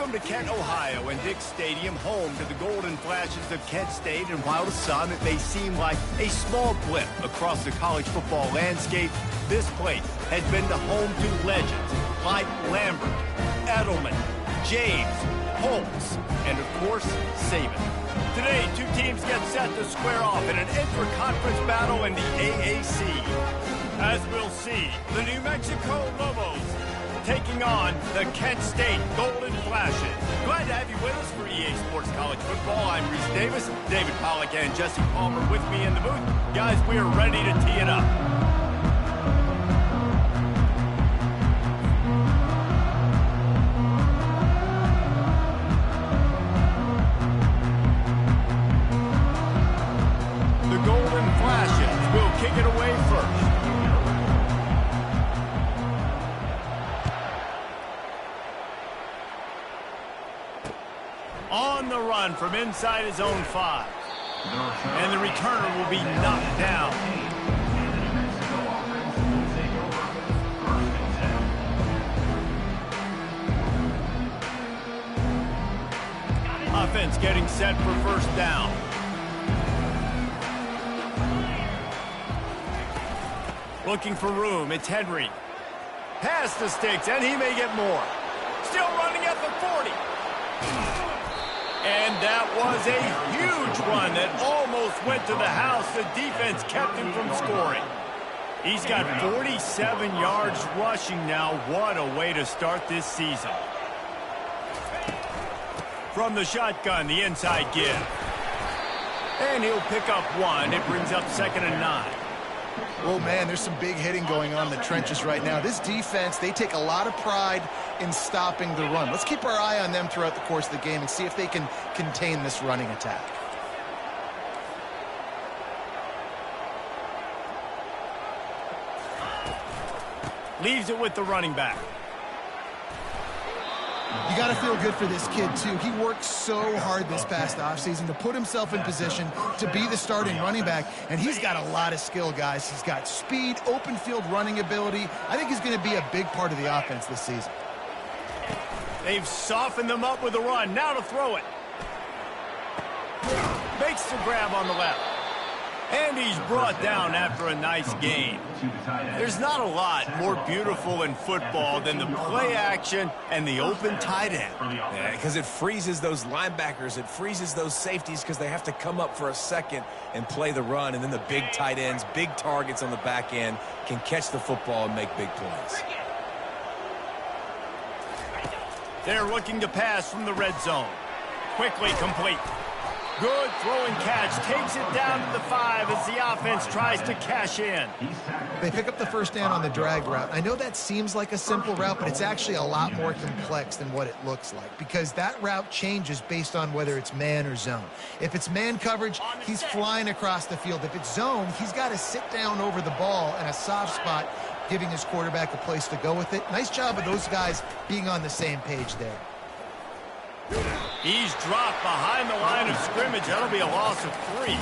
Welcome to Kent, Ohio, and Dick Stadium, home to the Golden Flashes of Kent State. And while to some it may seem like a small blip across the college football landscape, this place has been the home to legends like Lambert, Edelman, James, Holtz, and of course, Saban. Today, two teams get set to square off in an intra-conference battle in the AAC. As we'll see, the New Mexico Lobos taking on the Kent State Golden Flashes. Glad to have you with us for EA Sports College Football. I'm Reese Davis, David Pollack and Jesse Palmer with me in the booth. Guys, we are ready to tee it up. The Golden Flashes will kick it away first. On the run from inside his own 5. And the returner will be knocked down. Offense getting set for first down. Looking for room, it's Henry. Past the sticks, and he may get more. Still running at the 40. And that was a huge run that almost went to the house. The defense kept him from scoring. He's got 47 yards rushing now. What a way to start this season. From the shotgun, the inside give. And he'll pick up 1. It brings up 2nd and 9. Well, man, there's some big hitting going on in the trenches right now. This defense, they take a lot of pride in stopping the run. Let's keep our eye on them throughout the course of the game and see if they can contain this running attack. Leaves it with the running back. You got to feel good for this kid, too. He worked so hard this past offseason to put himself in position to be the starting running back, and he's got a lot of skill, guys. He's got speed, open field running ability. I think he's going to be a big part of the offense this season. They've softened them up with a run. Now to throw it. Makes the grab on the left. And he's brought down after a nice gain. There's not a lot more beautiful in football than the play action and the open tight end. Yeah, because it freezes those linebackers. It freezes those safeties because they have to come up for a second and play the run. And then the big tight ends, big targets on the back end can catch the football and make big plays. They're looking to pass from the red zone. Quickly complete. Good throwing catch. Takes it down to the 5 as the offense tries to cash in. They pick up the first down on the drag route. I know that seems like a simple route, but it's actually a lot more complex than what it looks like because that route changes based on whether it's man or zone. If it's man coverage, he's flying across the field. If it's zone, he's got to sit down over the ball in a soft spot, giving his quarterback a place to go with it. Nice job of those guys being on the same page there. He's dropped behind the line of scrimmage. That'll be a loss of 3.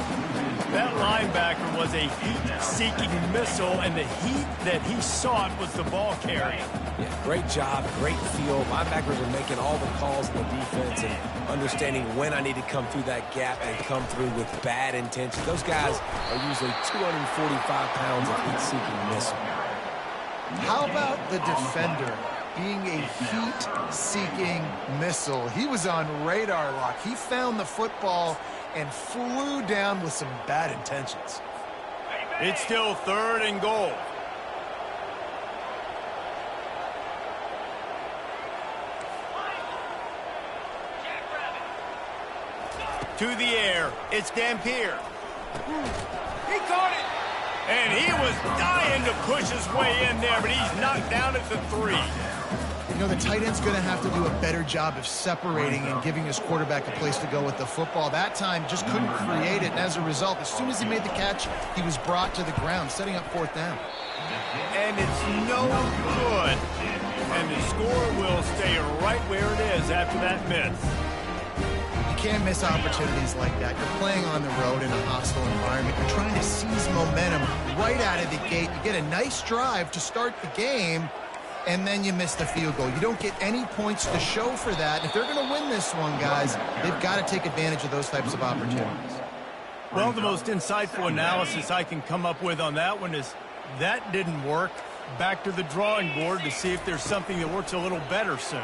That linebacker was a heat-seeking missile, and the heat that he sought was the ball carry. Yeah, great job, great feel. Linebackers are making all the calls in the defense and understanding when I need to come through that gap and come through with bad intention. Those guys are usually 245 pounds of heat-seeking missile. How about the defender being a heat-seeking missile? He was on radar lock. He found the football and flew down with some bad intentions. It's still 3rd and goal. To the air, it's Dampier. He caught it! And he was dying to push his way in there, but he's knocked down at the 3. You know, the tight end's going to have to do a better job of separating and giving his quarterback a place to go with the football. That time just couldn't create it, and as a result, as soon as he made the catch, he was brought to the ground, setting up 4th down. And it's no good. And the score will stay right where it is after that miss. You can't miss opportunities like that. You're playing on the road in a hostile environment. You're trying to seize momentum right out of the gate. You get a nice drive to start the game, and then you miss the field goal. You don't get any points to show for that. If they're going to win this one, guys, they've got to take advantage of those types of opportunities. Well, the most insightful analysis I can come up with on that one is that didn't work. Back to the drawing board to see if there's something that works a little better soon.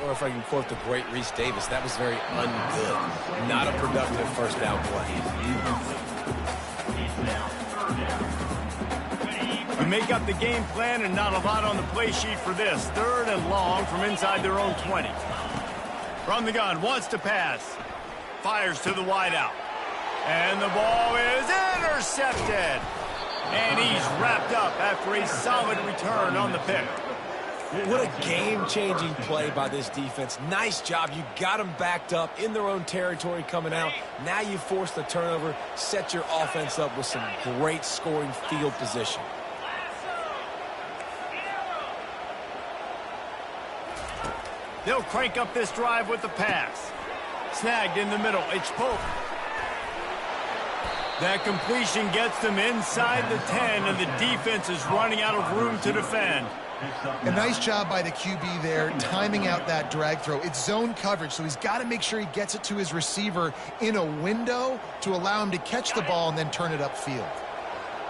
Or if I can quote the great Reese Davis, that was very ungood. Not a productive first down play. You make up the game plan and not a lot on the play sheet for this. 3rd and long from inside their own 20. From the gun, wants to pass. Fires to the wideout. And the ball is intercepted. And he's wrapped up after a solid return on the pick. What a game-changing play by this defense. Nice job. You got them backed up in their own territory coming out. Now you force the turnover, set your offense up with some great scoring field position. They'll crank up this drive with the pass. Snagged in the middle. It's Pope. That completion gets them inside the 10, and the defense is running out of room to defend. A nice job by the QB there, timing out that drag throw. It's zone coverage, so he's got to make sure he gets it to his receiver in a window to allow him to catch the ball and then turn it upfield.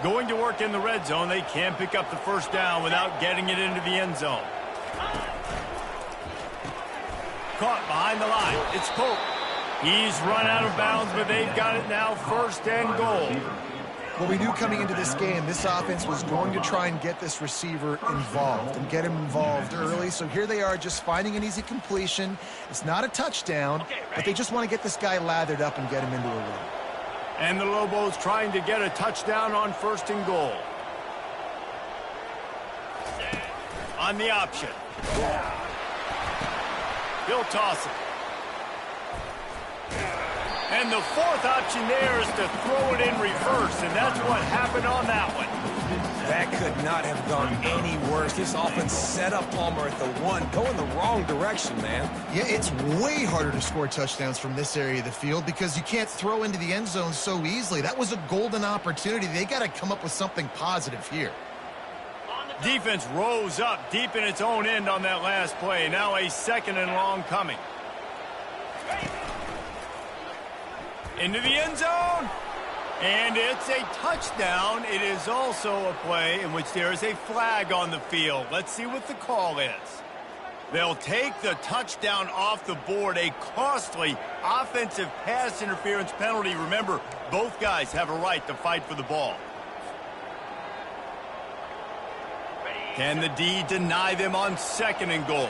Going to work in the red zone, they can't pick up the first down without getting it into the end zone. Caught behind the line. It's Pope. He's run out of bounds, but they've got it now 1st and goal. Well, we knew coming into this game, this offense was going to try and get this receiver involved and get him involved early. So here they are just finding an easy completion. It's not a touchdown, but they just want to get this guy lathered up and get him into a run. And the Lobos trying to get a touchdown on 1st and goal. On the option. He'll toss it. And the 4th option there is to throw it in reverse, and that's what happened on that one. That could not have gone any worse. This offense set up Palmer at the 1, going the wrong direction, man. Yeah, it's way harder to score touchdowns from this area of the field because you can't throw into the end zone so easily. That was a golden opportunity. They got to come up with something positive here. Defense rose up deep in its own end on that last play. Now a 2nd and long coming. Into the end zone. And it's a touchdown. It is also a play in which there is a flag on the field. Let's see what the call is. They'll take the touchdown off the board. A costly offensive pass interference penalty. Remember, both guys have a right to fight for the ball. Can the D deny them on 2nd and goal?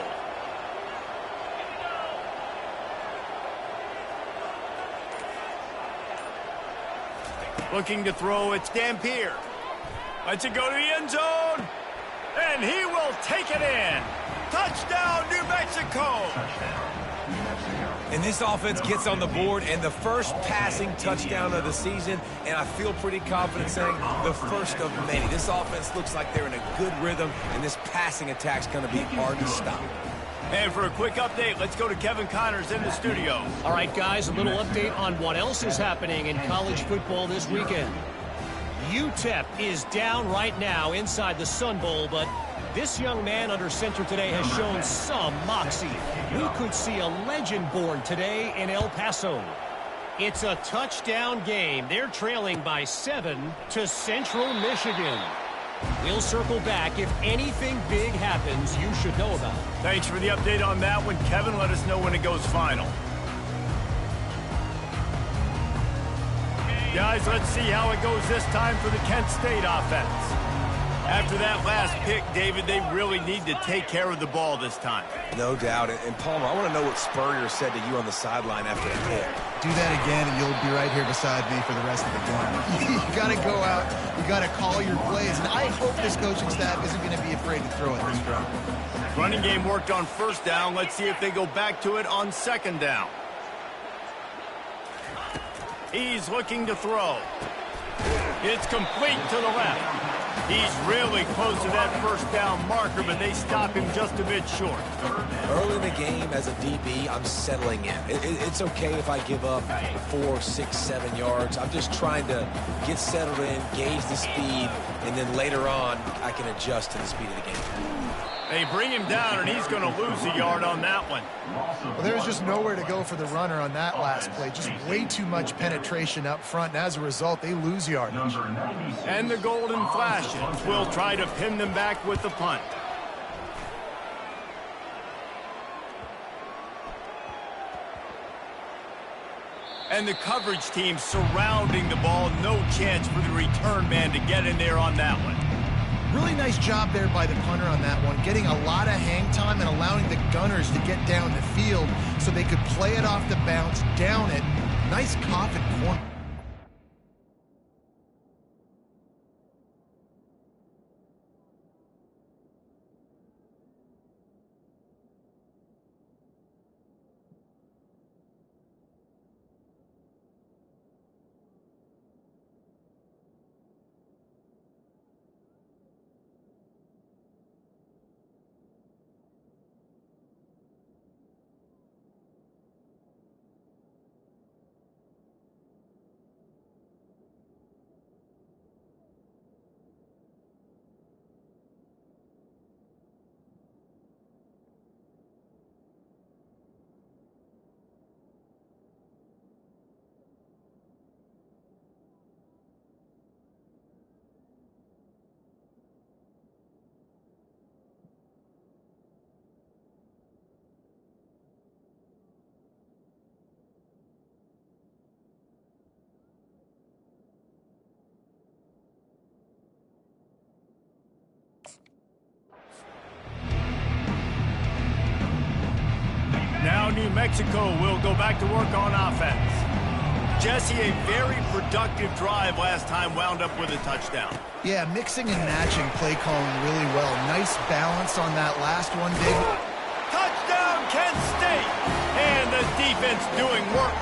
Looking to throw, it's Dampier. Lets it go to the end zone. And he will take it in. Touchdown, New Mexico. And this offense gets on the board, and the first passing touchdown of the season, and I feel pretty confident saying the first of many. This offense looks like they're in a good rhythm, and this passing attack's going to be hard to stop. And for a quick update, let's go to Kevin Connors in the studio. All right, guys, a little update on what else is happening in college football this weekend. UTEP is down right now inside the Sun Bowl, but this young man under center today has shown some moxie. We could see a legend born today in El Paso. It's a touchdown game. They're trailing by 7 to Central Michigan. We'll circle back. If anything big happens, you should know about it. Thanks for the update on that one, Kevin. Let us know when it goes final. Guys, let's see how it goes this time for the Kent State offense. After that last pick, David, they really need to take care of the ball this time. No doubt. And Palmer, I want to know what Spurrier said to you on the sideline after the pick. Do that again, and you'll be right here beside me for the rest of the game. You got to go out. You got to call your plays. And I hope this coaching staff isn't going to be afraid to throw it this drive. Running game worked on 1st down. Let's see if they go back to it on 2nd down. He's looking to throw. It's complete to the left. He's really close to that 1st down marker, but they stop him just a bit short. Early in the game, as a DB, I'm settling in. It's okay if I give up 4, 6, 7 yards. I'm just trying to get settled in, gauge the speed, and then later on, I can adjust to the speed of the game. They bring him down, and he's going to lose a yard on that one. Well, there was just nowhere to go for the runner on that last play. Just way too much penetration up front, and as a result, they lose yardage. And the Golden Flashes will try to pin them back with the punt. And the coverage team surrounding the ball. No chance for the return man to get in there on that one. Really nice job there by the punter on that one, getting a lot of hang time and allowing the gunners to get down the field so they could play it off the bounce, down it. Nice coffin corner. Now New Mexico will go back to work on offense. Jesse, a very productive drive last time, wound up with a touchdown. Yeah, mixing and matching play calling really well. Nice balance on that last one, Big. Touchdown, Kent State! And the defense doing work.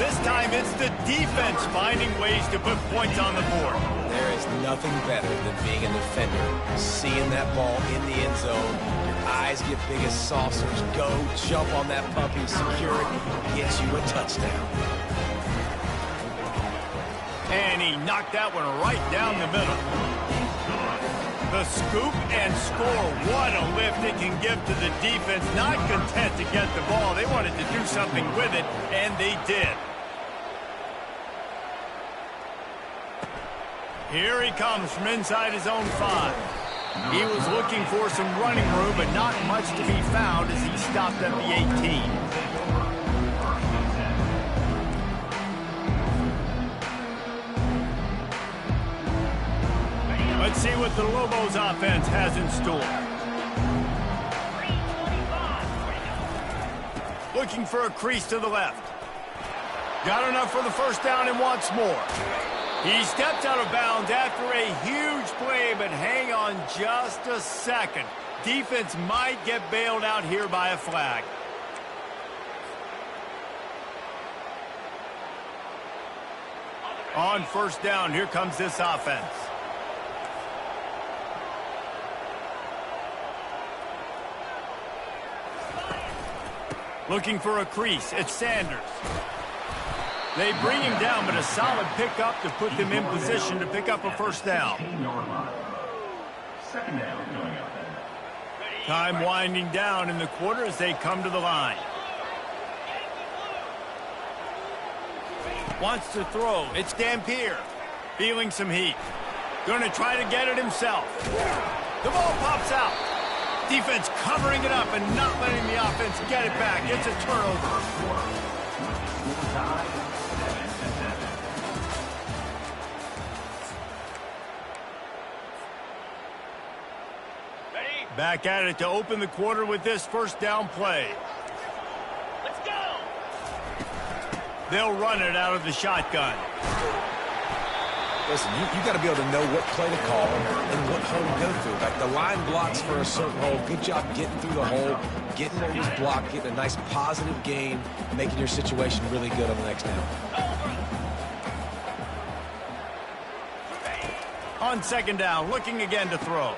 This time it's the defense finding ways to put points on the board. There is nothing better than being a defender, seeing that ball in the end zone. Your eyes get big as saucers. Go, jump on that puppy, secure it, gets you a touchdown. And he knocked that one right down the middle. The scoop and score. What a lift it can give to the defense. Not content to get the ball. They wanted to do something with it, and they did. Here he comes from inside his own 5. He was looking for some running room, but not much to be found as he stopped at the 18. Let's see what the Lobos offense has in store. Looking for a crease to the left. Got enough for the first down and wants more. He stepped out of bounds after a huge play, but hang on just a second. Defense might get bailed out here by a flag. On first down, here comes this offense. Looking for a crease. It's Sanders. They bring him down, but a solid pickup to put them in position to pick up a first down. Time winding down in the quarter as they come to the line. Wants to throw. It's Dampier. Feeling some heat. Going to try to get it himself. The ball pops out. Defense covering it up and not letting the offense get it back. It's a turnover. Back at it to open the quarter with this first down play. Let's go! They'll run it out of the shotgun. Listen, you got to be able to know what play to call and what hole to go through. Like the line blocks for a certain hole. Good job getting through the hole, getting where it was blocked, getting a nice positive gain, making your situation really good on the next down. On second down, looking again to throw.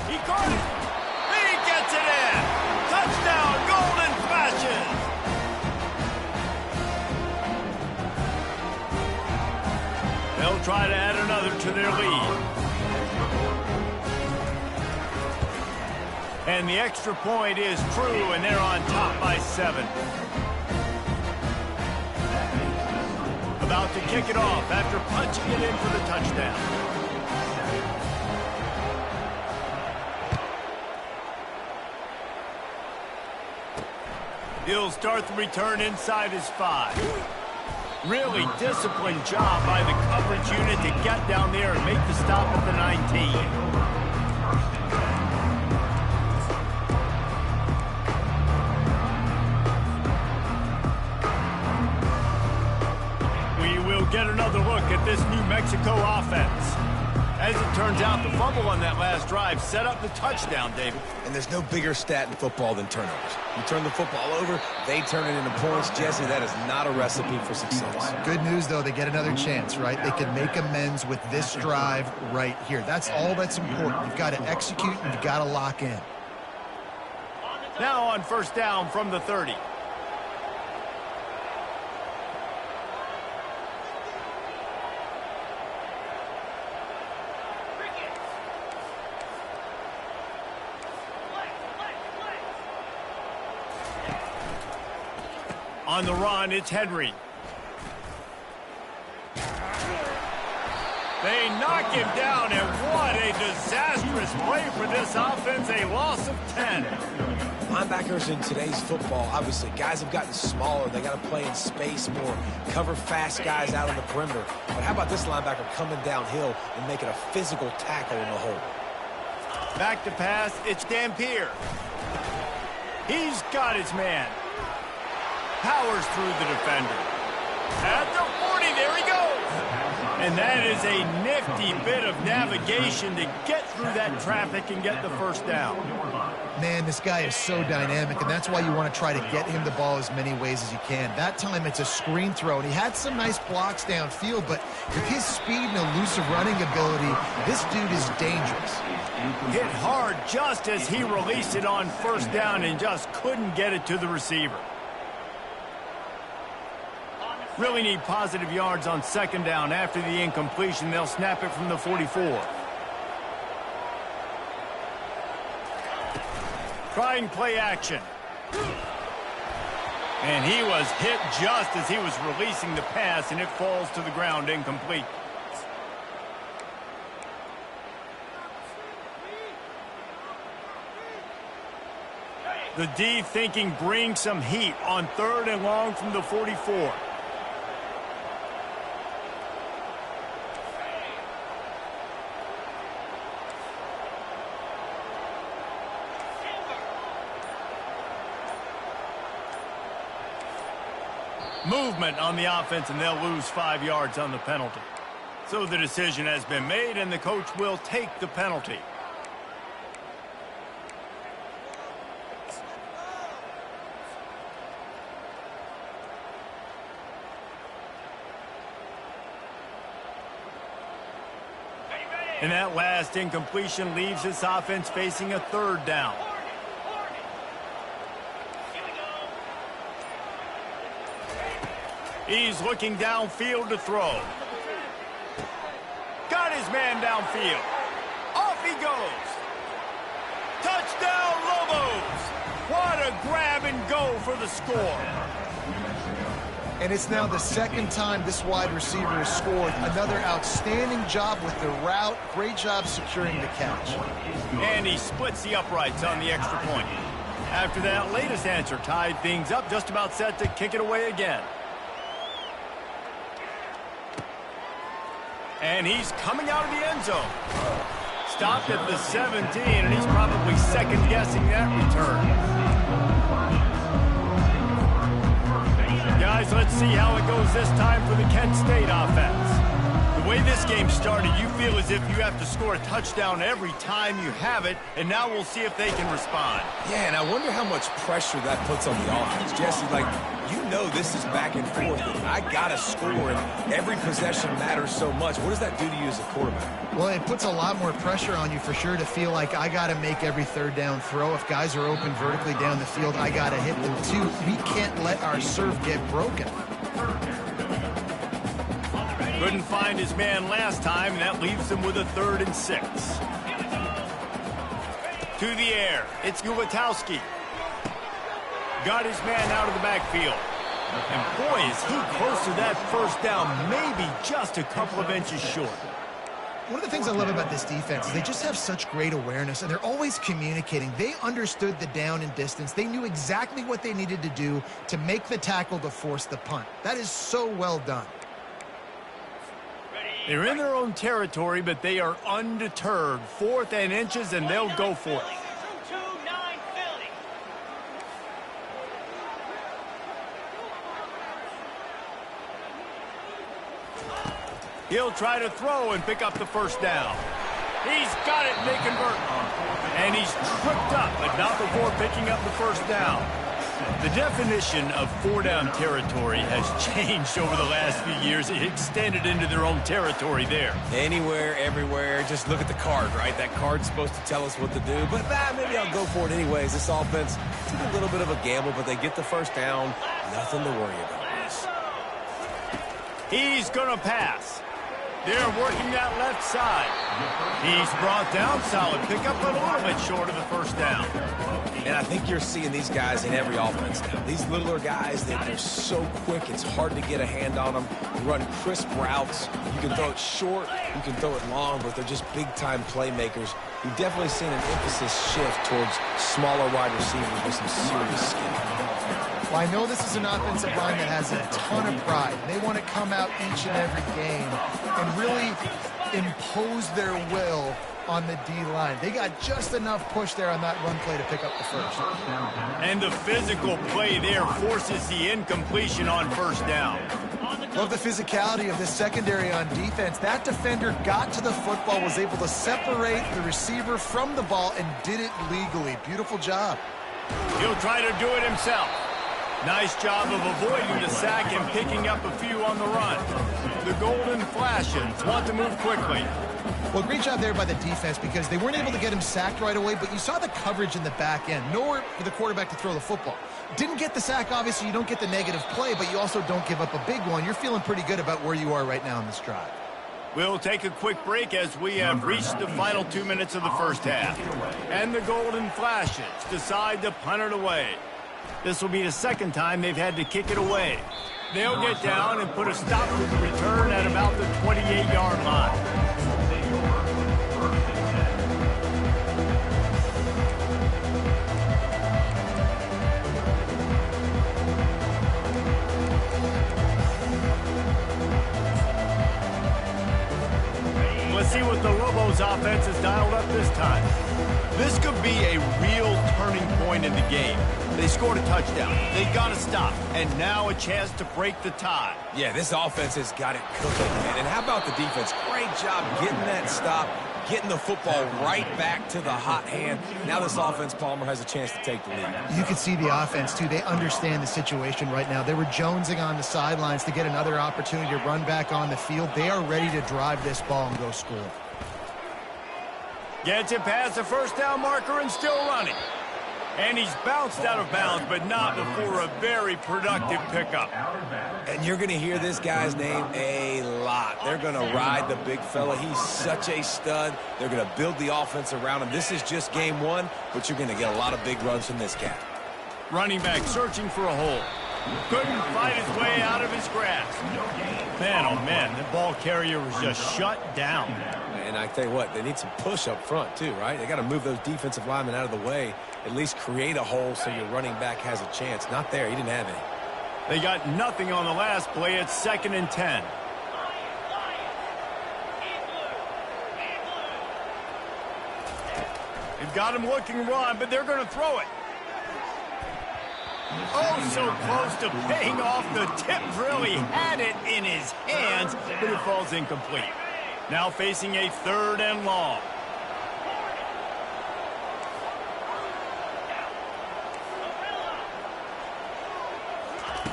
He caught it. He gets it in. Touchdown, Golden Flashes. They'll try to add another to their lead. And the extra point is true, and they're on top by 7. About to kick it off after punching it in for the touchdown. He'll start the return inside his 5. Really disciplined job by the coverage unit to get down there and make the stop at the 19. Get another look at this New Mexico offense. As it turns out, the fumble on that last drive set up the touchdown, David. And there's no bigger stat in football than turnovers. You turn the football over, they turn it into points. Jesse, that is not a recipe for success. Good news, though, they get another chance, right? They can make amends with this drive right here. That's all that's important. You've got to execute and you've got to lock in. Now on first down from the 30. On the run, it's Henry. They knock him down, and what a disastrous play for this offense, a loss of 10. Linebackers in today's football, obviously, guys have gotten smaller. They got to play in space more, cover fast guys out on the perimeter. But how about this linebacker coming downhill and making a physical tackle in the hole? Back to pass, it's Dampier. He's got his man. Powers through the defender. At the 40, there he goes. And that is a nifty bit of navigation to get through that traffic and get the first down. Man, this guy is so dynamic, and that's why you want to try to get him the ball as many ways as you can. That time, it's a screen throw, and he had some nice blocks downfield, but with his speed and elusive running ability, this dude is dangerous. Hit hard just as he released it on first down and just couldn't get it to the receiver. Really need positive yards on second down. After the incompletion, they'll snap it from the 44. Trying play action. And he was hit just as he was releasing the pass, and it falls to the ground incomplete. The D thinking bring some heat on 3rd and long from the 44. Movement on the offense, and they'll lose 5 yards on the penalty. So the decision has been made, and the coach will take the penalty. And that last incompletion leaves this offense facing a 3rd down. He's looking downfield to throw. Got his man downfield. Off he goes. Touchdown, Lobos! What a grab and go for the score. And it's now the 2nd time this wide receiver has scored. Another outstanding job with the route. Great job securing the catch. And he splits the uprights on the extra point. After that latest answer tied things up, just about set to kick it away again. And he's coming out of the end zone. Stopped at the 17, and he's probably second-guessing that return. Guys, let's see how it goes this time for the Kent State offense. The way this game started, you feel as if you have to score a touchdown every time you have it, and now we'll see if they can respond. Yeah, and I wonder how much pressure that puts on the offense. Jesse, you know this is back and forth, and I got to score, and every possession matters so much. What does that do to you as a quarterback? Well, it puts a lot more pressure on you for sure to feel like I got to make every 3rd down throw. If guys are open vertically down the field, I got to hit them too. We can't let our serve get broken. Couldn't find his man last time, and that leaves him with a 3rd and 6. To the air. It's Ulatowski. Got his man out of the backfield. And boy, is he close to that first down, maybe just a couple of inches short. One of the things I love about this defense is they just have such great awareness, and they're always communicating. They understood the down and distance. They knew exactly what they needed to do to make the tackle to force the punt. That is so well done. They're in their own territory, but they are undeterred. 4th and inches, and they'll go for it. He'll try to throw and pick up the first down. He's got it, and they convert. And he's tripped up, but not before picking up the first down. The definition of 4-down territory has changed over the last few years. It extended into their own territory there. Anywhere, everywhere. Just look at the card, right? That card's supposed to tell us what to do. But maybe I'll go for it anyways. This offense took a little bit of a gamble, but they get the first down. Nothing to worry about this. He's going to pass. They're working that left side. He's brought down, solid pickup, but a little bit short of the first down. And I think you're seeing these guys in every offense now. These littler guys, they're so quick, it's hard to get a hand on them. They run crisp routes. You can throw it short, you can throw it long, but they're just big-time playmakers. You've definitely seen an emphasis shift towards smaller wide receivers with some serious skill. Well, I know this is an offensive line that has a ton of pride. They want to come out each and every game and really impose their will on the D-line. They got just enough push there on that run play to pick up the first. And the physical play there forces the incompletion on first down. Love the physicality of this secondary on defense. That defender got to the football, was able to separate the receiver from the ball, and did it legally. Beautiful job. He'll try to do it himself. Nice job of avoiding the sack and picking up a few on the run. The Golden Flashes want to move quickly. Well, great job there by the defense because they weren't able to get him sacked right away, but you saw the coverage in the back end. Nowhere for the quarterback to throw the football. Didn't get the sack, obviously. You don't get the negative play, but you also don't give up a big one. You're feeling pretty good about where you are right now in this drive. We'll take a quick break as we have reached the final 2 minutes of the first half. And the Golden Flashes decide to punt it away. This will be the second time they've had to kick it away. They'll get down and put a stop to the return at about the 28-yard line. Let's see what the Lobos offense has dialed up this time. This could be a real turning point in the game. They scored a touchdown. They got to stop. And now a chance to break the tie. Yeah, this offense has got it cooking, man. And how about the defense? Great job getting that stop, getting the football right back to the hot hand. Now this offense, Palmer, has a chance to take the lead. You can see the offense, too. They understand the situation right now. They were jonesing on the sidelines to get another opportunity to run back on the field. They are ready to drive this ball and go score. Gets it past the first down marker and still running. And he's bounced out of bounds, but not before a very productive pickup. And you're going to hear this guy's name a lot. They're going to ride the big fella. He's such a stud. They're going to build the offense around him. This is just game one, but you're going to get a lot of big runs from this guy. Running back searching for a hole. Couldn't fight his way out of his grasp. Man, oh man, the ball carrier was just shut down. And I tell you what, they need some push up front too, right? They got to move those defensive linemen out of the way, at least create a hole so your running back has a chance. Not there. He didn't have any. They got nothing on the last play. It's 2nd and 10. They've got him looking run, but they're going to throw it. Oh, so close to paying off the tip drill. He had it in his hands, but it falls incomplete. Now facing a 3rd and long.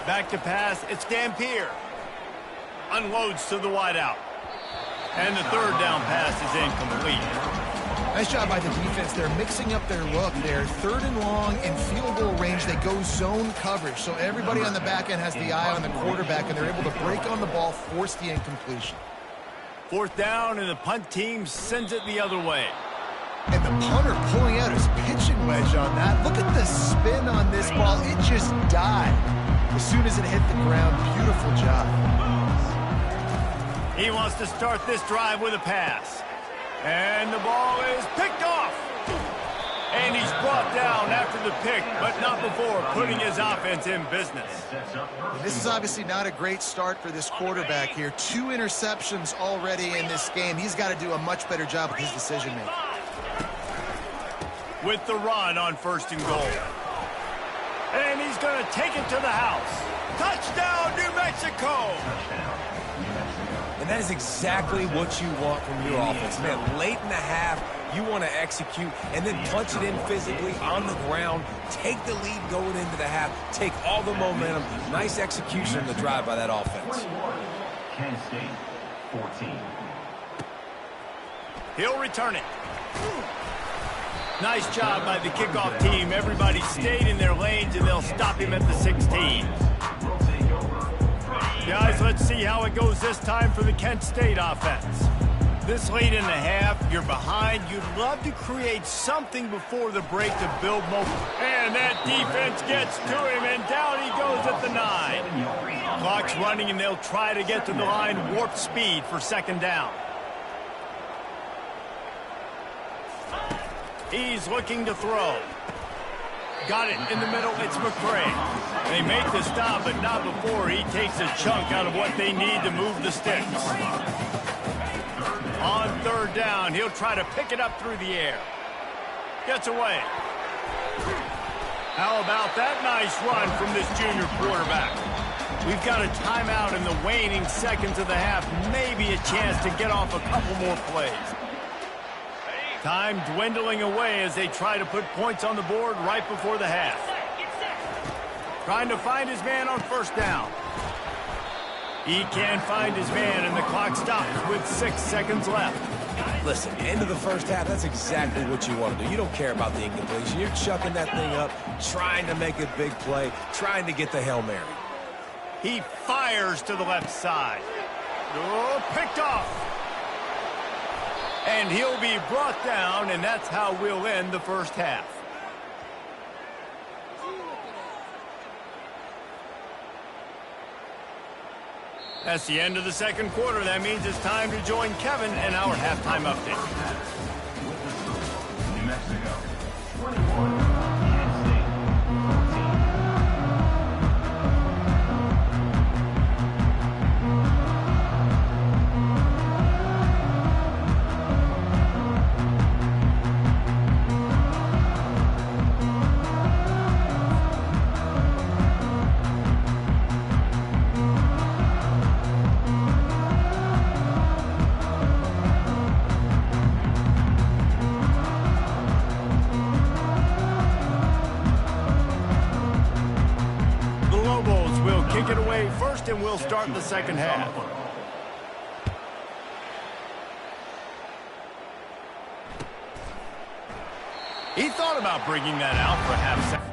Back to pass. It's Dampier. Unloads to the wideout. And the 3rd down pass is incomplete. Nice job by the defense. They're mixing up their look. They're 3rd and long in field goal range. They go zone coverage. So everybody on the back end has the eye on the quarterback, and they're able to break on the ball, force the incompletion. 4th down, and the punt team sends it the other way. And the punter pulling out his pitching wedge on that. Look at the spin on this ball. It just died as soon as it hit the ground. Beautiful job. He wants to start this drive with a pass. And the ball is picked off. And he's brought down after the pick, but not before putting his offense in business. And this is obviously not a great start for this quarterback here. 2 interceptions already in this game. He's got to do a much better job with his decision-making. With the run on 1st and goal. And he's going to take it to the house. Touchdown, New Mexico! And that is exactly what you want from your offense. Man, late in the half, you want to execute and then punch it in physically on the ground, take the lead going into the half, take all the momentum. Nice execution on the drive by that offense. 10 State, 14. He'll return it. Nice job by the kickoff team. Everybody stayed in their lanes, and they'll stop him at the 16. Guys, let's see how it goes this time for the Kent State offense. This late in the half, you're behind. You'd love to create something before the break to build momentum. And that defense gets to him, and down he goes at the 9. Clock's running, and they'll try to get to the line warp speed for 2nd down. He's looking to throw. Got it in the middle. It's McCray. They make the stop, but not before he takes a chunk out of what they need to move the sticks. On 3rd down, he'll try to pick it up through the air. Gets away. How about that nice run from this junior quarterback? We've got a timeout in the waning seconds of the half. Maybe a chance to get off a couple more plays. Time dwindling away as they try to put points on the board right before the half. Trying to find his man on 1st down. He can't find his man, and the clock stops with 6 seconds left. Listen, end of the 1st half, that's exactly what you want to do. You don't care about the incompletion. You're chucking that thing up, trying to make a big play, trying to get the Hail Mary. He fires to the left side. Oh, picked off. And he'll be brought down, and that's how we'll end the 1st half. That's the end of the 2nd quarter. That means it's time to join Kevin and our halftime update. New Mexico, 21. Kent State, 14. Kick it away first, and we'll start the 2nd half. He thought about bringing that out for a half second.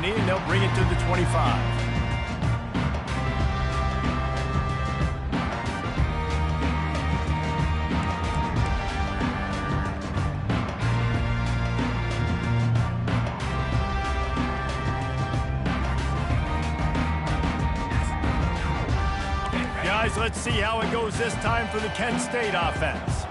knee, and they'll bring it to the 25. Guys, let's see how it goes this time for the Kent State offense.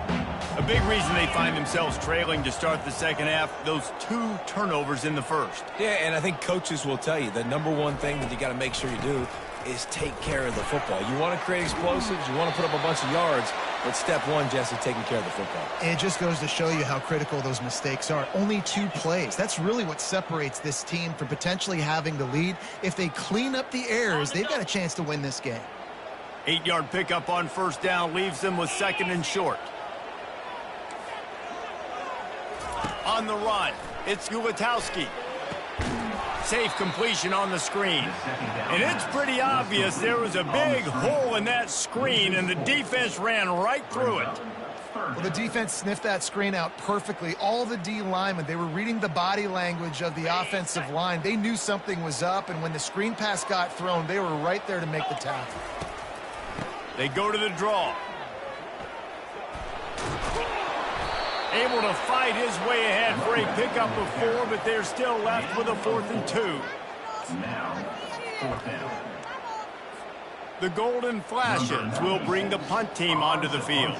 A big reason they find themselves trailing to start the second half, those 2 turnovers in the first. Yeah, and I think coaches will tell you the number one thing that you got to make sure you do is take care of the football. You want to create explosives, you want to put up a bunch of yards, but step one, Jesse, taking care of the football. And it just goes to show you how critical those mistakes are. Only 2 plays. That's really what separates this team from potentially having the lead. If they clean up the errors, they've got a chance to win this game. 8-yard pickup on first down leaves them with 2nd and short. On the run, it's Ulatowski. Safe completion on the screen. And it's pretty obvious there was a big hole in that screen, and the defense ran right through it. Well, the defense sniffed that screen out perfectly. All the D linemen, they were reading the body language of the offensive line. They knew something was up, and when the screen pass got thrown, they were right there to make the tackle. They go to the draw. Able to fight his way ahead for a pickup of 4, but they're still left with a 4th and 2. Now, 4th down. The Golden Flashes will bring the punt team onto the field.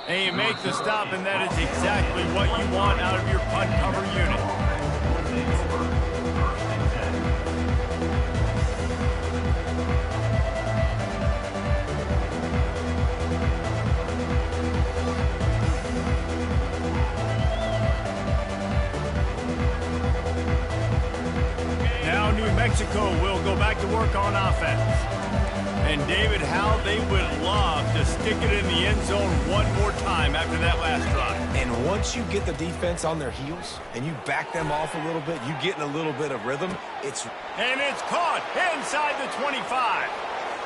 And you make the stop, and that is exactly what you want out of your punt cover unit. Now New Mexico will go back to work on offense. And David, how they would love to stick it in the end zone one more time after that last drive. And once you get the defense on their heels and you back them off a little bit, you get in a little bit of rhythm. And it's caught inside the 25.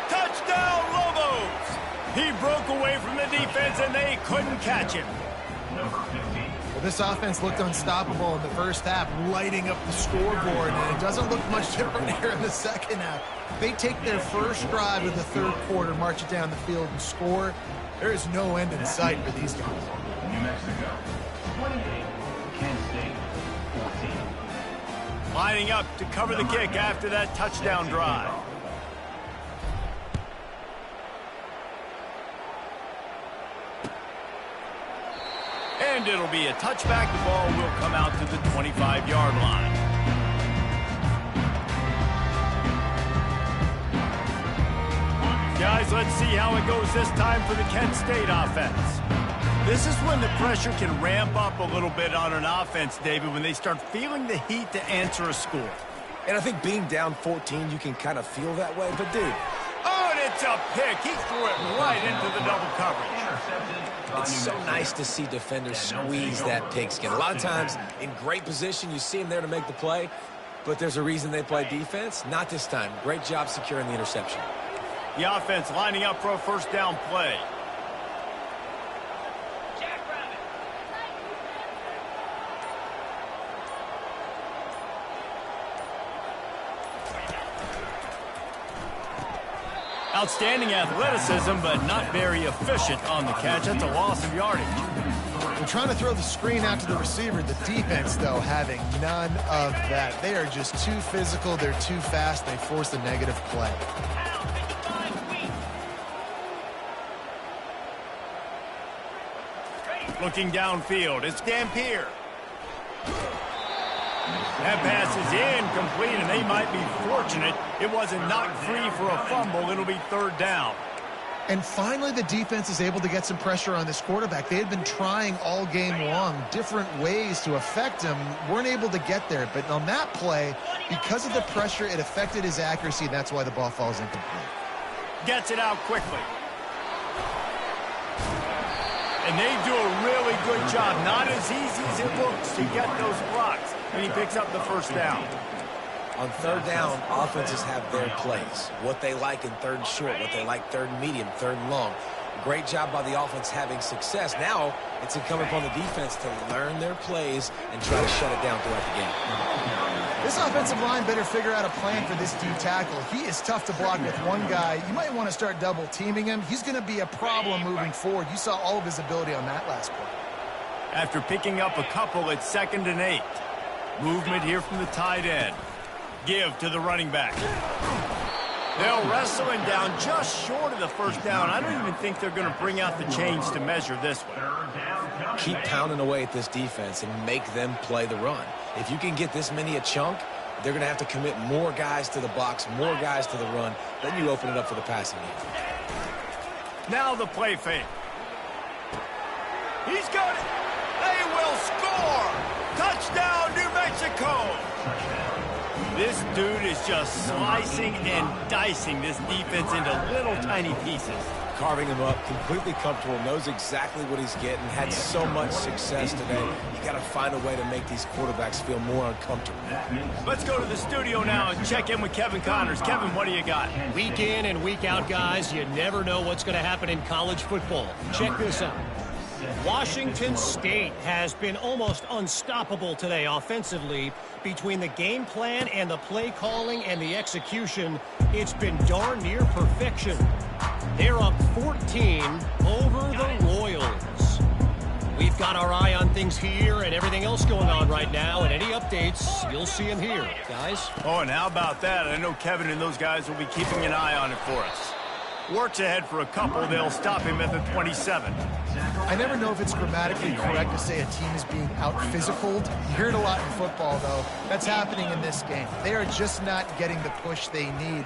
Touchdown, Lobos! He broke away from the defense, and they couldn't catch him. Number 15. Well, this offense looked unstoppable in the first half, lighting up the scoreboard, and it doesn't look much different here in the second half. They take their first drive of the third quarter, march it down the field, and score. There is no end in sight for these guys. New Mexico, 28. Kent State, 14. Lining up to cover the kick after that touchdown drive. And it'll be a touchback. The ball will come out to the 25-yard line. Guys, let's see how it goes this time for the Kent State offense. This is when the pressure can ramp up a little bit on an offense, David, when they start feeling the heat to answer a score. And I think being down 14, you can kind of feel that way. But, dude, oh, and it's a pick. He threw it right into the double coverage. it's so nice to see defenders squeeze that pigskin. A lot of times in great position, you see them there to make the play, but there's a reason they play defense. Not this time. Great job securing the interception. The offense lining up for a first down play. Outstanding athleticism, but not very efficient on the catch. That's a loss of yardage. We're trying to throw the screen out to the receiver. The defense, though, having none of that. They are just too physical. They're too fast. They force a negative play. Looking downfield, it's Dampier. That pass is incomplete, and they might be fortunate it wasn't knocked free for a fumble. It'll be third down. And finally, the defense is able to get some pressure on this quarterback. They had been trying all game long different ways to affect him. Weren't able to get there. But on that play, because of the pressure, it affected his accuracy, and that's why the ball falls incomplete. Gets it out quickly. And they do a really good job. Not as easy as it looks to get those blocks. And he picks up the first down. On third down, offenses have their plays. What they like in third and short, what they like third and medium, third and long. Great job by the offense having success. Now it's incumbent upon the defense to learn their plays and try to shut it down throughout the game. This offensive line better figure out a plan for this D tackle. He is tough to block with one guy. You might want to start double teaming him. He's going to be a problem moving forward. You saw all of his ability on that last play. After picking up a couple, it's 2nd and 8. Movement here from the tight end. Give to the running back. They'll wrestle him down just short of the first down. I don't even think they're going to bring out the chains to measure this one. Keep pounding away at this defense and make them play the run. If you can get this many a chunk, they're going to have to commit more guys to the box, more guys to the run. Then you open it up for the passing game. Now the play fake. He's got it. They will score. Touchdown, New Mexico. This dude is just slicing and dicing this defense into little tiny pieces. Carving him up, completely comfortable, knows exactly what he's getting, had so much success today. You got to find a way to make these quarterbacks feel more uncomfortable. Let's go to the studio now and check in with Kevin Connors. Kevin, what do you got? Week in and week out, guys, you never know what's going to happen in college football. Check this out. Washington State has been almost unstoppable today offensively. Between the game plan and the play calling and the execution, it's been darn near perfection. They're up 14 over the Royals. We've got our eye on things here and everything else going on right now, and any updates, you'll see them here, guys. Oh, and how about that? I know Kevin and those guys will be keeping an eye on it for us. Works ahead for a couple. They'll stop him at the 27. I never know if it's grammatically correct to say a team is being out-physicaled. You hear it a lot in football, though. That's happening in this game. They are just not getting the push they need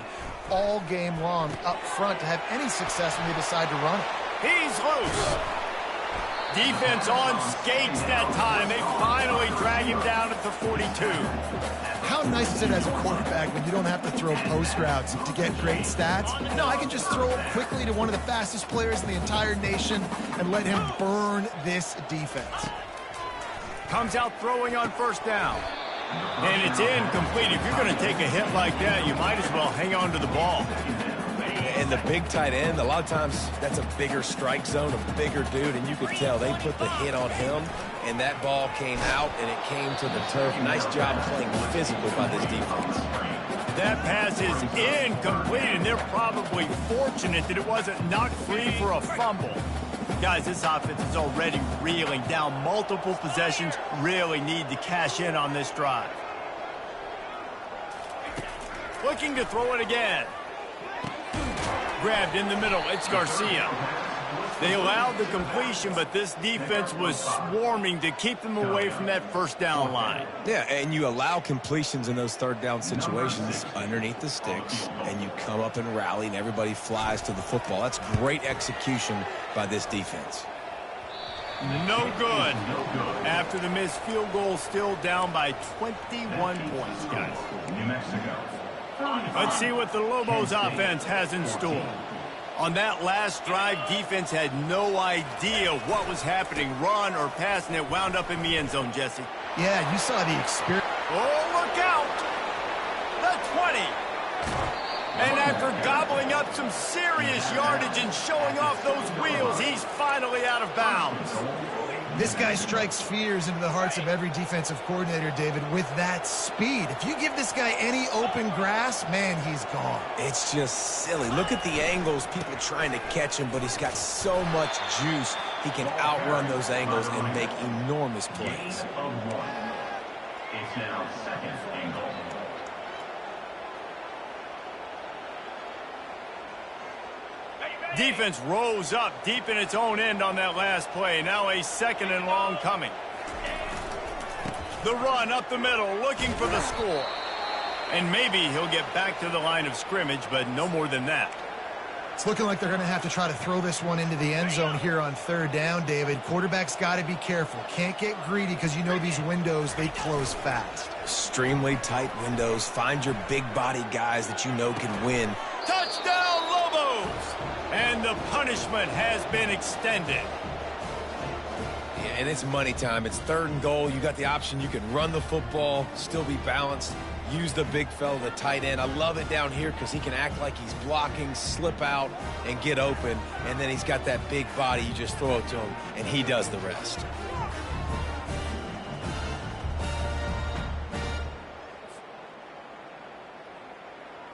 all game long up front to have any success when they decide to run it. He's loose. Defense on skates that time. They finally drag him down at the 42. How nice is it as a quarterback when you don't have to throw post routes to get great stats? No, I can just throw it quickly to one of the fastest players in the entire nation and let him burn this defense. Comes out throwing on first down. And it's incomplete. If you're going to take a hit like that, you might as well hang on to the ball. And the big tight end, a lot of times that's a bigger strike zone, a bigger dude, and you could tell they put the hit on him, and that ball came out, and it came to the turf. Nice job playing physical by this defense. That pass is incomplete, and they're probably fortunate that it wasn't knocked free for a fumble. Guys, this offense is already reeling down multiple possessions. Really need to cash in on this drive. Looking to throw it again. Grabbed in the middle. It's Garcia. They allowed the completion, but this defense was swarming to keep them away from that first down line. Yeah, and you allow completions in those third down situations underneath the sticks, and you come up and rally, and everybody flies to the football. That's great execution by this defense. No good. After the missed field goal, still down by 21 points, guys. New Mexico. Let's see what the Lobos offense has in store. On that last drive, defense had no idea what was happening, run or pass, and it wound up in the end zone, Jesse. Yeah, you saw the experience. Oh, look out! The 20. And after gobbling up some serious yardage and showing off those wheels, he's finally out of bounds. This guy strikes fears into the hearts of every defensive coordinator, David, with that speed. If you give this guy any open grass, man, he's gone. It's just silly. Look at the angles, people trying to catch him, but he's got so much juice. He can outrun those angles and make enormous plays. It's now second angle. Defense rose up deep in its own end on that last play. Now a second and long coming. The run up the middle, looking for the score. And maybe he'll get back to the line of scrimmage, but no more than that. It's looking like they're going to have to try to throw this one into the end zone here on third down, David. Quarterback's got to be careful. Can't get greedy because you know these windows, they close fast. Extremely tight windows. Find your big body guys that you know can win. Touchdown, Lobos! And the punishment has been extended. And it's money time. It's 3rd and goal. You got the option. You can run the football, still be balanced, use the big fella, the tight end. I love it down here because he can act like he's blocking, slip out, and get open. And then he's got that big body. You just throw it to him, and he does the rest.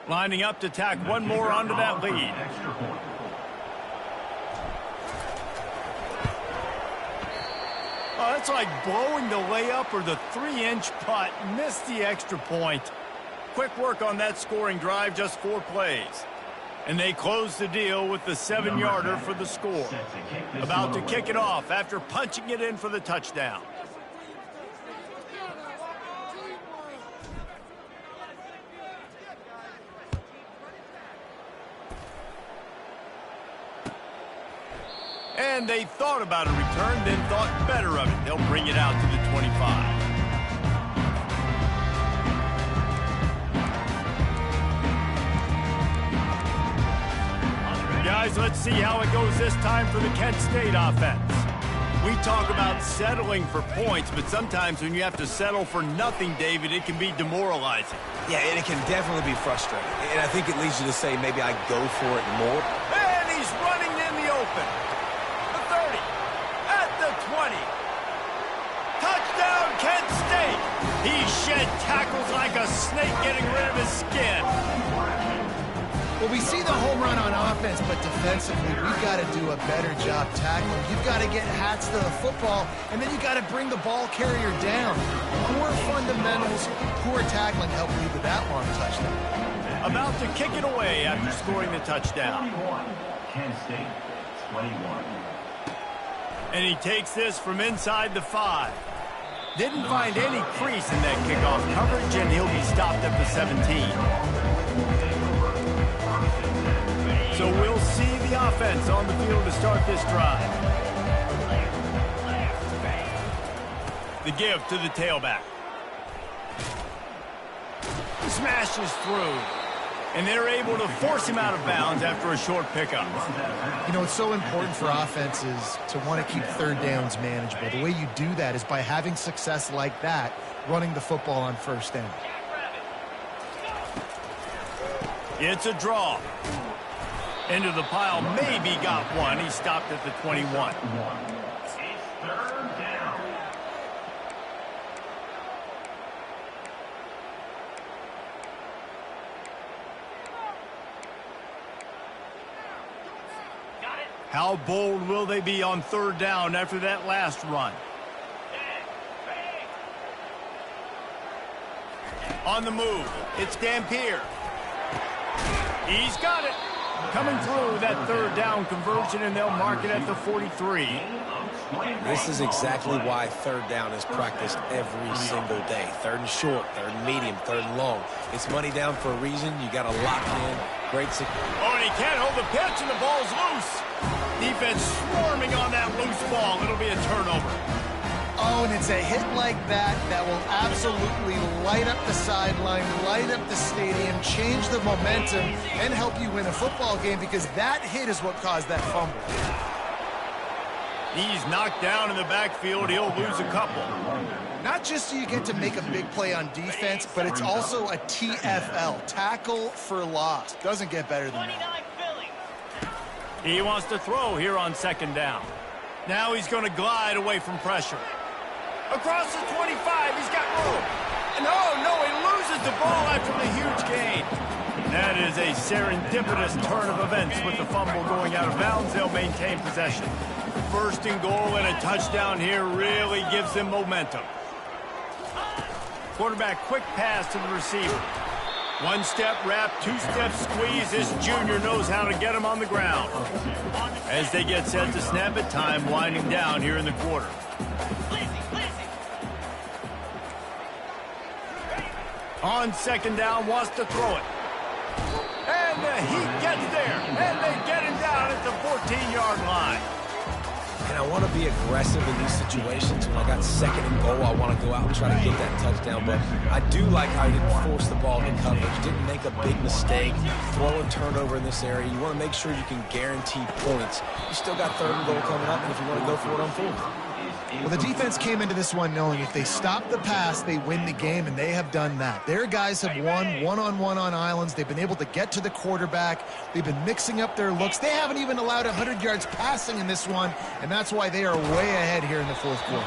Lining up to tack one more onto that lead. Oh, that's like blowing the layup or the 3-inch putt. Missed the extra point. Quick work on that scoring drive, just 4 plays. And they close the deal with the 7-yarder for the score. About to kick it off after punching it in for the touchdown. And they thought about a return, then thought better of it. They'll bring it out to the 25. Guys, let's see how it goes this time for the Kent State offense. We talk about settling for points, but sometimes when you have to settle for nothing, David, it can be demoralizing. Yeah, and it can definitely be frustrating. And I think it leads you to say maybe I go for it more. And he's running in the open. The 30, at the 20. Touchdown, Kent State. He shed tackles like a snake getting rid of his skin. Well, we see the home run on offense, but defensively, we've got to do a better job tackling. You've got to get hats to the football, and then you've got to bring the ball carrier down. Poor fundamentals, poor tackling help lead to that long touchdown. About to kick it away after scoring the touchdown. 21, Kent State, 21. And he takes this from inside the 5. Didn't find any crease in that kickoff coverage, and he'll be stopped at the 17. So we'll see the offense on the field to start this drive. The give to the tailback. Smashes through. And they're able to force him out of bounds after a short pickup. You know, it's so important for offenses to want to keep 3rd downs manageable. The way you do that is by having success like that, running the football on 1st down. It's a draw. Into the pile, maybe got one. He stopped at the 21. It's 3rd down. How bold will they be on 3rd down after that last run? On the move, it's Dampier. He's got it. Coming through that 3rd down conversion, and they'll mark it at the 43. This is exactly why 3rd down is practiced every single day. 3rd and short, 3rd and medium, 3rd and long. It's money down for a reason. You got to lock in. Great. Oh, and he can't hold the pitch, and the ball's loose. Defense swarming on that loose ball. It'll be a turnover. Oh, and it's a hit like that that will absolutely light up the sideline, light up the stadium, change the momentum, and help you win a football game, because that hit is what caused that fumble. He's knocked down in the backfield. He'll lose a couple. Not just do you get to make a big play on defense, but it's also a TFL, tackle for loss. Doesn't get better than that. He wants to throw here on 2nd down. Now he's going to glide away from pressure. Across the 25, he's got room. And no, he loses the ball after the huge gain. That is a serendipitous turn of events with the fumble going out of bounds. They'll maintain possession. 1st and goal, and a touchdown here really gives them momentum. Quarterback quick pass to the receiver. 1-step wrap, 2-step squeeze. This junior knows how to get him on the ground. As they get set to snap it, time winding down here in the quarter. On 2nd down, wants to throw it. And the Heat gets there. And they get him down at the 14-yard line. And I want to be aggressive in these situations. When I got 2nd and goal, I want to go out and try to get that touchdown. But I do like how he didn't force the ball in coverage, didn't make a big mistake, throw a turnover in this area. You want to make sure you can guarantee points. You still got 3rd and goal coming up, and if you want to go for it on 4th. Well, the defense came into this one knowing if they stop the pass, they win the game, and they have done that. Their guys have won one-on-one on islands. They've been able to get to the quarterback. They've been mixing up their looks. They haven't even allowed 100 yards passing in this one, and that's why they are way ahead here in the fourth quarter.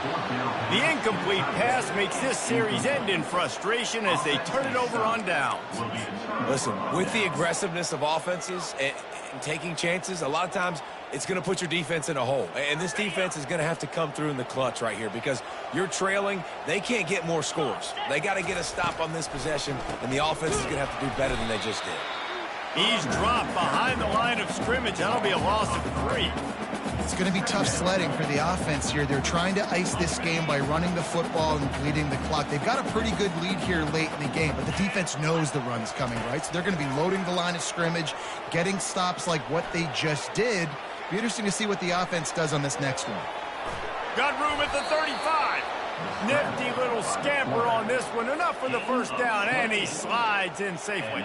The incomplete pass makes this series end in frustration as they turn it over on downs. Listen, with the aggressiveness of offenses and taking chances, a lot of times it's going to put your defense in a hole. And this defense is going to have to come through in the clutch right here because you're trailing. They can't get more scores. They got to get a stop on this possession, and the offense is going to have to do better than they just did. He's dropped behind the line of scrimmage. That'll be a loss of 3. It's going to be tough sledding for the offense here. They're trying to ice this game by running the football and bleeding the clock. They've got a pretty good lead here late in the game, but the defense knows the run's coming, right? So they're going to be loading the line of scrimmage, getting stops like what they just did. Be interesting to see what the offense does on this next one. Got room at the 35. Nifty little scamper on this one. Enough for the first down, and he slides in safely.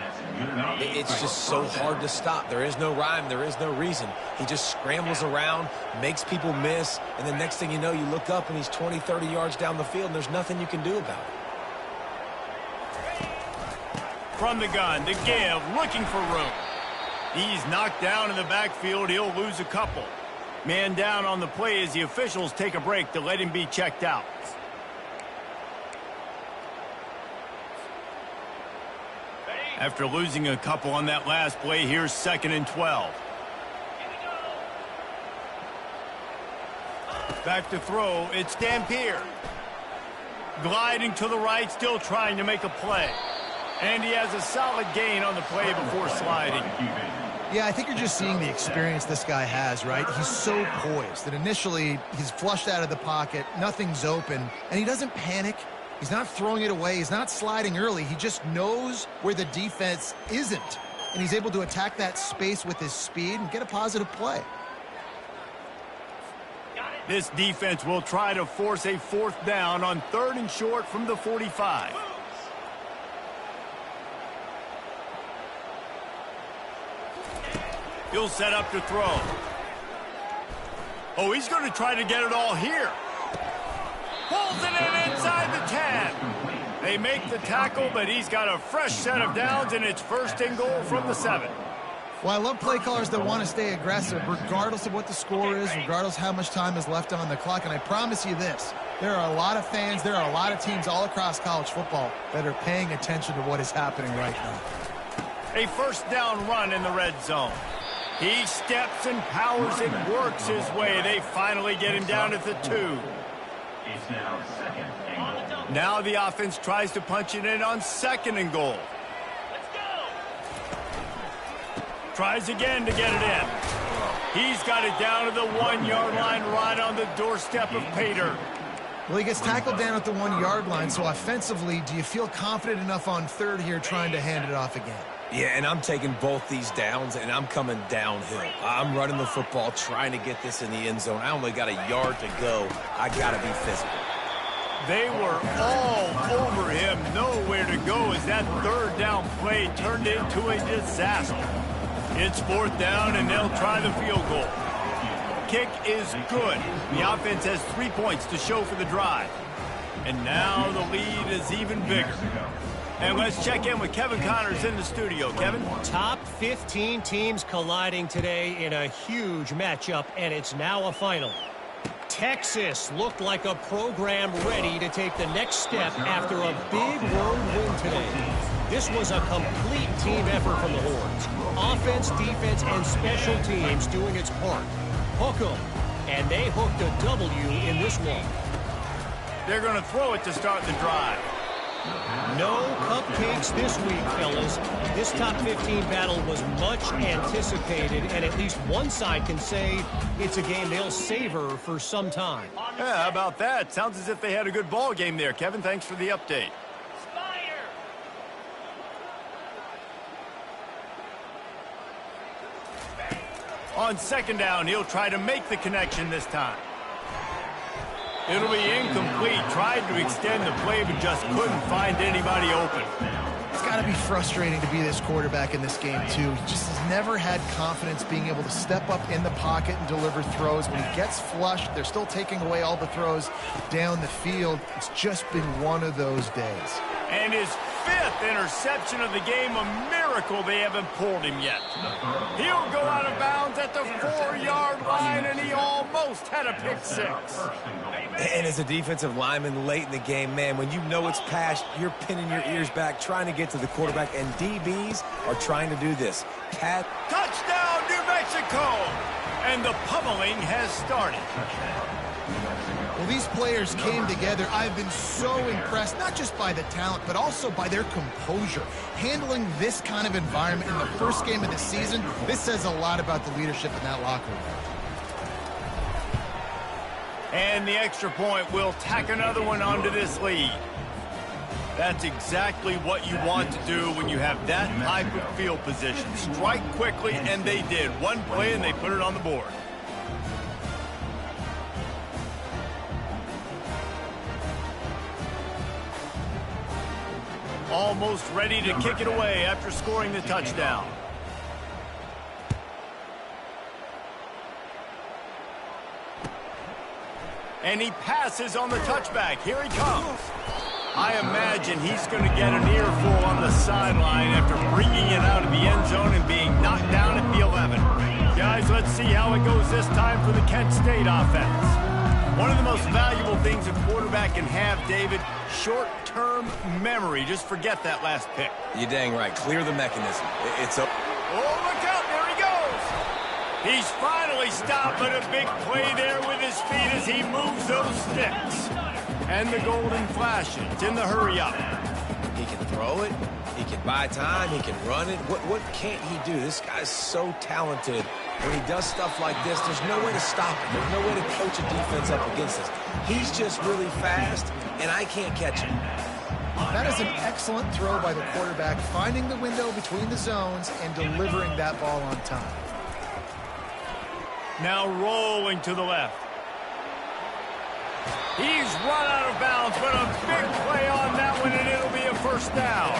It's just so hard to stop. There is no rhyme. There is no reason. He just scrambles around, makes people miss, and the next thing you know, you look up and he's 20, 30 yards down the field, and there's nothing you can do about it. From the gun to give, looking for room. He's knocked down in the backfield. He'll lose a couple. Man down on the play as the officials take a break to let him be checked out. After losing a couple on that last play, here's 2nd and 12. Back to throw, it's Dampier. Gliding to the right, still trying to make a play. And he has a solid gain on the play before sliding. Yeah, I think you're just seeing the experience this guy has, right? He's so poised that initially he's flushed out of the pocket, nothing's open, and he doesn't panic. He's not throwing it away. He's not sliding early. He just knows where the defense isn't, and he's able to attack that space with his speed and get a positive play. This defense will try to force a 4th down on 3rd and short from the 45. He'll set up to throw. Oh, he's going to try to get it all here. Pulls it in inside the 10. They make the tackle, but he's got a fresh set of downs, and it's 1st and goal from the 7. Well, I love play callers that want to stay aggressive, regardless of what the score is, regardless how much time is left on the clock. And I promise you this, there are a lot of fans, there are a lot of teams all across college football that are paying attention to what is happening right now. A 1st down run in the red zone. He steps and powers and works his way. They finally get him down at the 2. It's now 2nd and goal. Now the offense tries to punch it in on 2nd and goal. Tries again to get it in. He's got it down to the 1-yard line right on the doorstep of Pater. Well, he gets tackled down at the 1-yard line, so offensively, do you feel confident enough on 3rd here trying to hand it off again? Yeah, and I'm taking both these downs, and I'm coming downhill. I'm running the football, trying to get this in the end zone. I only got a yard to go. I got to be physical. They were all over him, nowhere to go as that 3rd down play turned into a disaster. It's 4th down, and they'll try the field goal. Kick is good. The offense has 3 points to show for the drive. And now the lead is even bigger. And let's check in with Kevin Connors in the studio. Kevin? Top 15 teams colliding today in a huge matchup, and it's now a final. Texas looked like a program ready to take the next step after a big road win today. This was a complete team effort from the Horns. Offense, defense, and special teams doing its part. Hook 'em, and they hooked a W in this one. They're going to throw it to start the drive. No cupcakes this week, fellas. This top 15 battle was much anticipated, and at least one side can say it's a game they'll savor for some time. Yeah, how about that? Sounds as if they had a good ball game there. Kevin, thanks for the update. On 2nd down, he'll try to make the connection this time. It'll be incomplete. Tried to extend the play, but just couldn't find anybody open. It's got to be frustrating to be this quarterback in this game, too. He just has never had confidence being able to step up in the pocket and deliver throws. When he gets flushed, they're still taking away all the throws down the field. It's just been one of those days. And his 5th interception of the game, a miracle they haven't pulled him yet. He'll go out of bounds at the 4-yard line, and he almost had a pick 6. And as a defensive lineman late in the game, man, when you know it's passed, you're pinning your ears back, trying to get to the quarterback, and DBs are trying to do this. Touchdown, New Mexico! And the pummeling has started. Well, these players came together. I've been so impressed, not just by the talent, but also by their composure. Handling this kind of environment in the first game of the season, this says a lot about the leadership in that locker room. And the extra point will tack another one onto this lead. That's exactly what you want to do when you have that type of field position. Strike quickly, and they did. One play, and they put it on the board. Almost ready to kick it away after scoring the touchdown. And he passes on the touchback. Here he comes. I imagine he's going to get an earful on the sideline after bringing it out of the end zone and being knocked down at the 11. Guys, let's see how it goes this time for the Kent State offense. One of the most valuable things a quarterback can have, David, short-term memory. Just forget that last pick. You're dang right. Clear the mechanism. It's up. Oh, look out. There he goes. He's finally stopped, but a big play there with his feet as he moves those sticks. And the golden flashes in the hurry-up. He can throw it. He can buy time. He can run it. What can't he do? This guy's so talented. When he does stuff like this, there's no way to stop him. There's no way to coach a defense up against this. He's just really fast, and I can't catch him. That is an excellent throw by the quarterback, finding the window between the zones and delivering that ball on time. Now rolling to the left. He's run out of bounds, but a big play on that one, and it'll be a first down.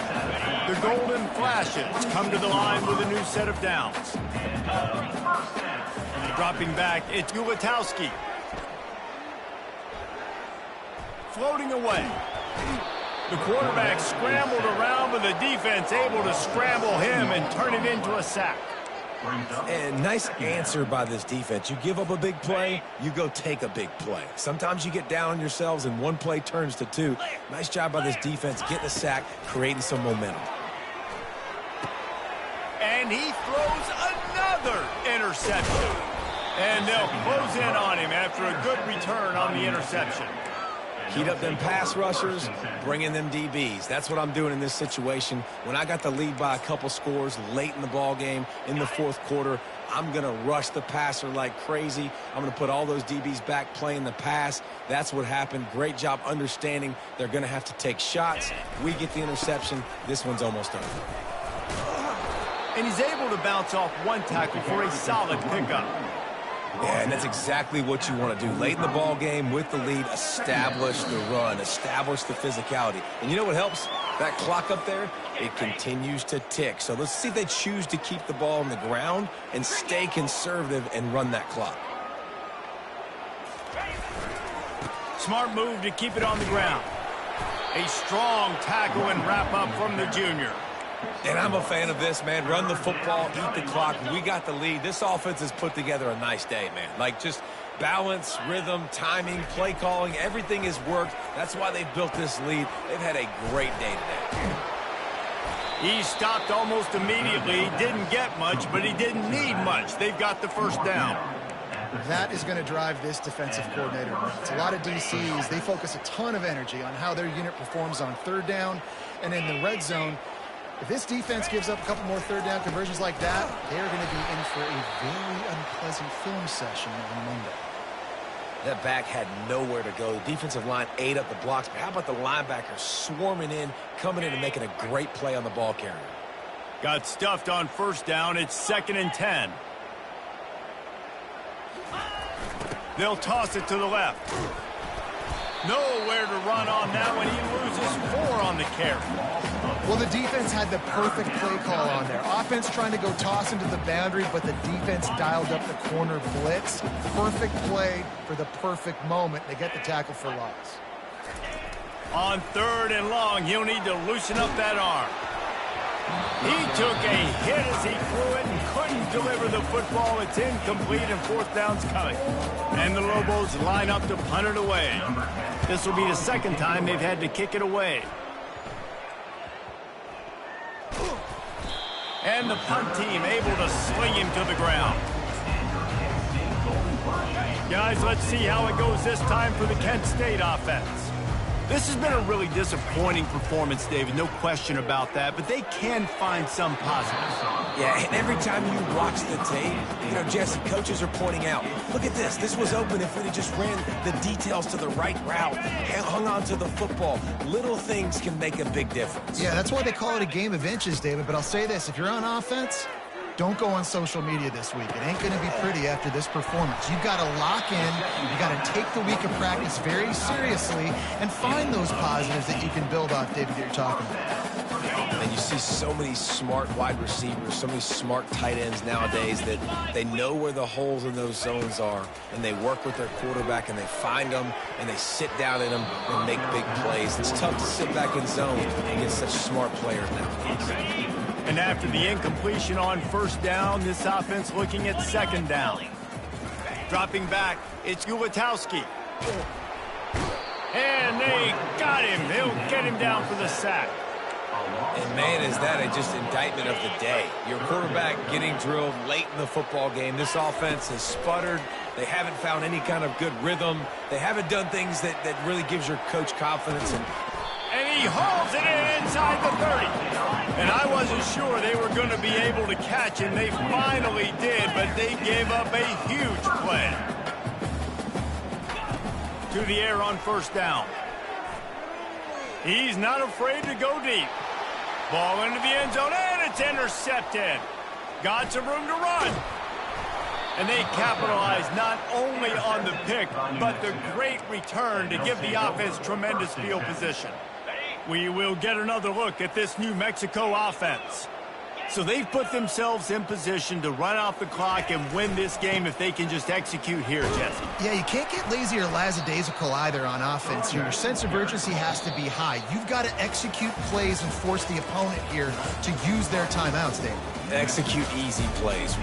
The Golden Flashes come to the line with a new set of downs. Dropping back, it's Ulatowski. Floating away. The quarterback scrambled around, but the defense able to scramble him and turn it into a sack. And nice answer by this defense. You give up a big play, you go take a big play. Sometimes you get down on yourselves and one play turns to two. Nice job by this defense getting a sack, creating some momentum. And he throws another interception. And they'll close in on him after a good return on the interception. Heat up them pass rushers, bring in them DBs. That's what I'm doing in this situation. When I got the lead by a couple scores late in the ball game, in the fourth quarter, I'm going to rush the passer like crazy. I'm going to put all those DBs back playing the pass. That's what happened. Great job understanding they're going to have to take shots. We get the interception. This one's almost over. And he's able to bounce off one tackle for a solid pickup. Yeah, and that's exactly what you want to do. Late in the ball game with the lead, establish the run, establish the physicality. And you know what helps? That clock up there, it continues to tick. So let's see if they choose to keep the ball on the ground and stay conservative and run that clock. Smart move to keep it on the ground. A strong tackle and wrap up from the junior. And I'm a fan of this, man. Run the football, eat the clock. We got the lead. This offense has put together a nice day, man. Like just balance, rhythm, timing, play calling, everything has worked. That's why they've built this lead. They've had a great day today. He stopped almost immediately. Didn't get much, but he didn't need much. They've got the first down. That is going to drive this defensive coordinator nuts. A lot of DCs, they focus a ton of energy on how their unit performs on third down and in the red zone. If this defense gives up a couple more third down conversions like that, they're going to be in for a very unpleasant film session on Monday. That back had nowhere to go. The defensive line ate up the blocks. But how about the linebackers swarming in, coming in and making a great play on the ball carrier? Got stuffed on first down. It's 2nd and 10. They'll toss it to the left. Nowhere to run on that one. He loses 4 on the carry. Well, the defense had the perfect play call on there. Offense trying to go toss into the boundary, but the defense dialed up the corner blitz. Perfect play for the perfect moment. They get the tackle for loss. On 3rd and long, he'll need to loosen up that arm. He took a hit as he threw it and couldn't deliver the football. It's incomplete and 4th down's coming. And the Lobos line up to punt it away. This will be the 2nd time they've had to kick it away. And the punt team able to sling him to the ground. Guys, let's see how it goes this time for the Kent State offense. This has been a really disappointing performance, David, no question about that, but they can find some positives. Yeah, and every time you watch the tape, Jesse, coaches are pointing out, look at this. This was open if we just ran the details to the right route, hung on to the football. Little things can make a big difference. Yeah, that's why they call it a game of inches, David, but I'll say this. If you're on offense, don't go on social media this week. It ain't going to be pretty after this performance. You've got to lock in. You've got to take the week of practice very seriously and find those positives that you can build off, David, that you're talking about. And you see so many smart wide receivers, so many smart tight ends nowadays that they know where the holes in those zones are, and they work with their quarterback, and they find them, and they sit down in them and make big plays. It's tough to sit back in zone against such smart players nowadays. And after the incompletion on 1st down, this offense looking at 2nd down. Dropping back, it's Ulatowski. And they got him. They'll get him down for the sack. And, man, is that just indictment of the day. Your quarterback getting drilled late in the football game. This offense has sputtered. They haven't found any kind of good rhythm. They haven't done things that really gives your coach confidence. And he hauls it in inside the 30. And I wasn't sure they were going to be able to catch him. They finally did, but they gave up a huge play. To the air on 1st down. He's not afraid to go deep. Ball into the end zone, and it's intercepted. Got some room to run. And they capitalize not only on the pick, but the great return to give the offense tremendous field position. We will get another look at this New Mexico offense. So they've put themselves in position to run off the clock and win this game if they can just execute here, Jesse. Yeah, you can't get lazy or lackadaisical either on offense here. Your sense of urgency has to be high. You've got to execute plays and force the opponent here to use their timeouts, Dave. Execute easy plays.